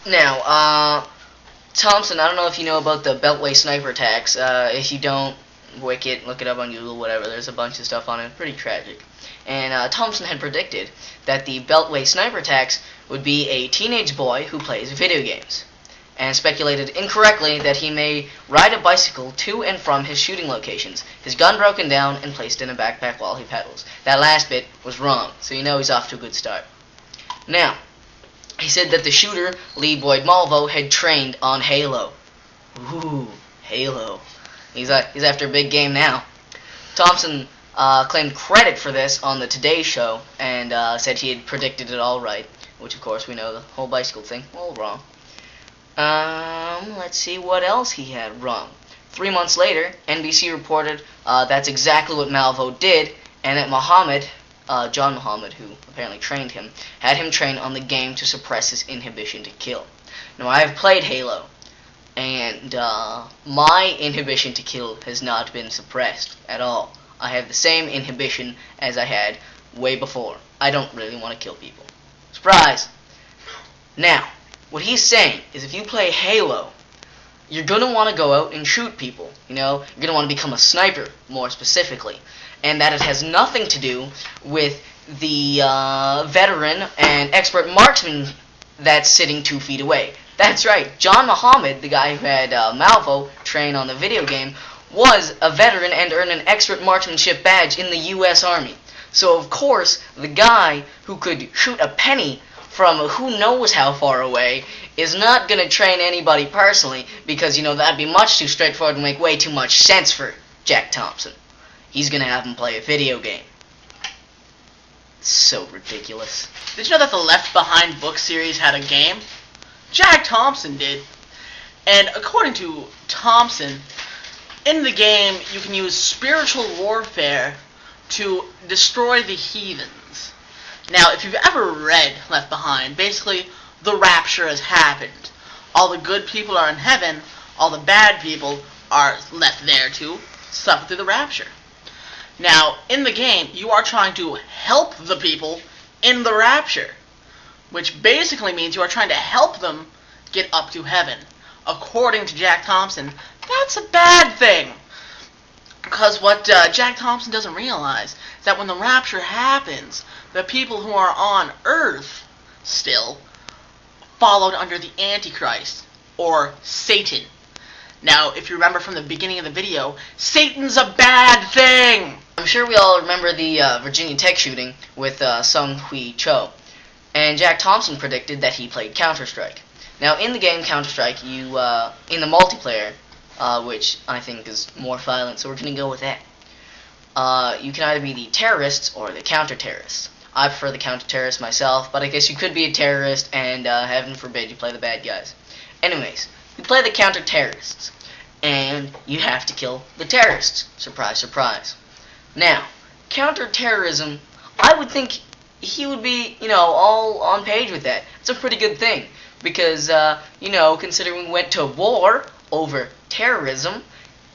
Now, Thompson, I don't know if you know about the Beltway sniper attacks. If you don't, Wicked, look it up on Google, whatever. There's a bunch of stuff on it. Pretty tragic. And Thompson had predicted that the Beltway sniper attacks would be a teenage boy who plays video games, and speculated incorrectly that he may ride a bicycle to and from his shooting locations, his gun broken down and placed in a backpack while he pedals. That last bit was wrong, so you know he's off to a good start. Now, he said that the shooter, Lee Boyd Malvo, had trained on Halo. Ooh, Halo. He's after a big game now. Thompson claimed credit for this on the Today Show and said he had predicted it all right, which of course we know the whole bicycle thing, all wrong. Let's see what else he had wrong. 3 months later, NBC reported that's exactly what Malvo did, and that Muhammad, John Muhammad, who apparently trained him, had him train on the game to suppress his inhibition to kill. Now, I have played Halo, and my inhibition to kill has not been suppressed at all. I have the same inhibition as I had way before. I don't really want to kill people. Surprise! Now, what he's saying is if you play Halo, you're going to want to go out and shoot people. You know, you're going to want to become a sniper, more specifically. And that it has nothing to do with the veteran and expert marksman that's sitting 2 feet away. That's right, John Muhammad, the guy who had Malvo train on the video game, was a veteran and earned an expert marksmanship badge in the U.S. Army. So, of course, the guy who could shoot a penny from who knows how far away is not going to train anybody personally because, you know, that'd be much too straightforward and make way too much sense for Jack Thompson. He's going to have him play a video game. So ridiculous. Did you know that the Left Behind book series had a game? Jack Thompson did. And according to Thompson, in the game you can use spiritual warfare to destroy the heathens. Now, if you've ever read Left Behind, basically the rapture has happened. All the good people are in heaven, all the bad people are left there to suffer through the rapture. Now, in the game, you are trying to help the people in the rapture, which basically means you are trying to help them get up to heaven. According to Jack Thompson, that's a bad thing. Because what Jack Thompson doesn't realize is that when the rapture happens, the people who are on Earth still followed under the Antichrist, or Satan. Now, if you remember from the beginning of the video, Satan's a bad thing! I'm sure we all remember the Virginia Tech shooting with Sung Hui Cho. And Jack Thompson predicted that he played Counter-Strike. Now, in the game Counter-Strike, you, in the multiplayer, which I think is more violent, so we're going to go with that. You can either be the terrorists or the counter-terrorists. I prefer the counter-terrorists myself, but I guess you could be a terrorist and, heaven forbid, you play the bad guys. Anyways, you play the counter-terrorists, and you have to kill the terrorists. Surprise, surprise. Now, counter-terrorism, I would think he would be, you know, all on page with that. It's a pretty good thing, because, you know, considering we went to war over terrorism,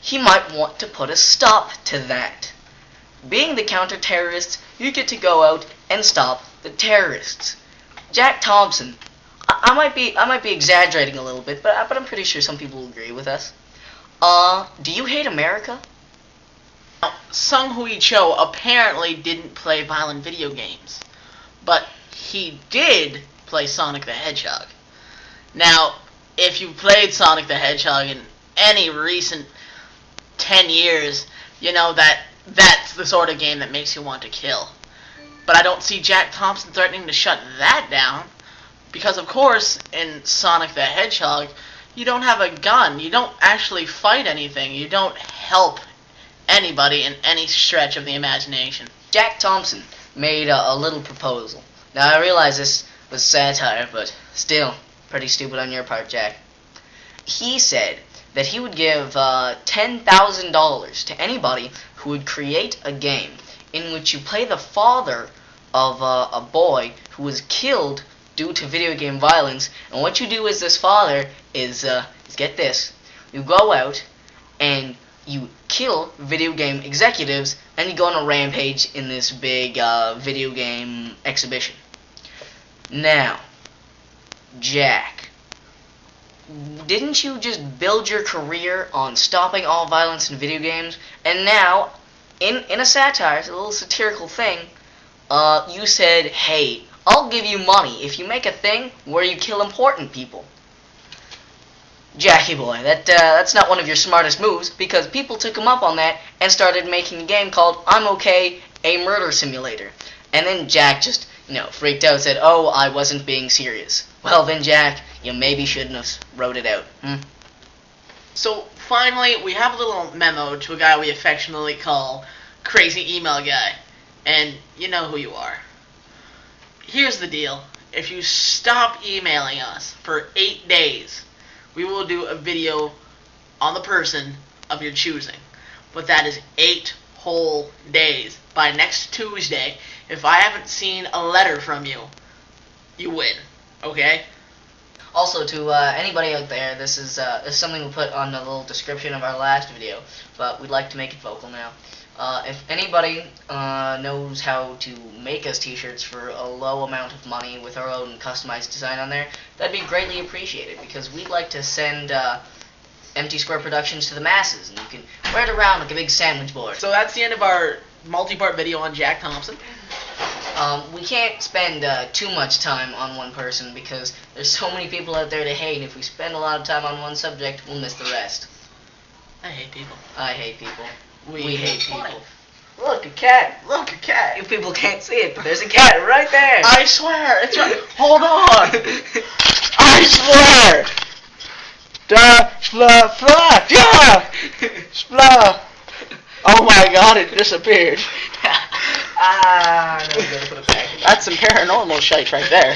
he might want to put a stop to that. Being the counter-terrorists, you get to go out and stop the terrorists. Jack Thompson, I might be exaggerating a little bit, but I'm pretty sure some people will agree with us. Do you hate America? Now, Sung Hui Cho apparently didn't play violent video games, but he did play Sonic the Hedgehog. Now, if you've played Sonic the Hedgehog in any recent 10 years, you know that that's the sort of game that makes you want to kill. But I don't see Jack Thompson threatening to shut that down, because of course, in Sonic the Hedgehog, you don't have a gun, you don't actually fight anything, you don't help anybody in any stretch of the imagination. Jack Thompson made a little proposal. Now, I realize this was satire, but still, pretty stupid on your part, Jack. He said that he would give $10,000 to anybody who would create a game in which you play the father of a boy who was killed due to video game violence, and what you do as this father is get this, you go out and you kill video game executives, and you go on a rampage in this big video game exhibition. Now, Jack, didn't you just build your career on stopping all violence in video games? And now, in a satire, it's a little satirical thing, you said, hey, I'll give you money if you make a thing where you kill important people. Jackie boy, that's not one of your smartest moves, because people took him up on that and started making a game called I'm Okay, a Murder Simulator. And then Jack just, freaked out and said, oh, I wasn't being serious. Well then, Jack, you maybe shouldn't have wrote it out. So, finally, we have a little memo to a guy we affectionately call Crazy Email Guy. And you know who you are. Here's the deal. If you stop emailing us for 8 days, we will do a video on the person of your choosing. But that is 8 whole days. By next Tuesday, if I haven't seen a letter from you, you win. Okay? Also, to anybody out there, this is something we'll put on the little description of our last video, but we'd like to make it vocal now. If anybody knows how to make us t-shirts for a low amount of money with our own customized design on there, that'd be greatly appreciated, because we'd like to send Emptysquare Productions to the masses, and you can wear it around like a big sandwich board. So that's the end of our multi-part video on Jack Thompson. We can't spend too much time on one person, because there's so many people out there to hate, and if we spend a lot of time on one subject, we'll miss the rest. I hate people. I hate people. We hate people. Look, a cat. Look, a cat. You people can't see it, but there's a cat right there. I swear. It's right. Hold on. I swear. Da, spla, fla, da, spla. Oh my god, it disappeared. No, we gotta put it back. That's some paranormal shite right there.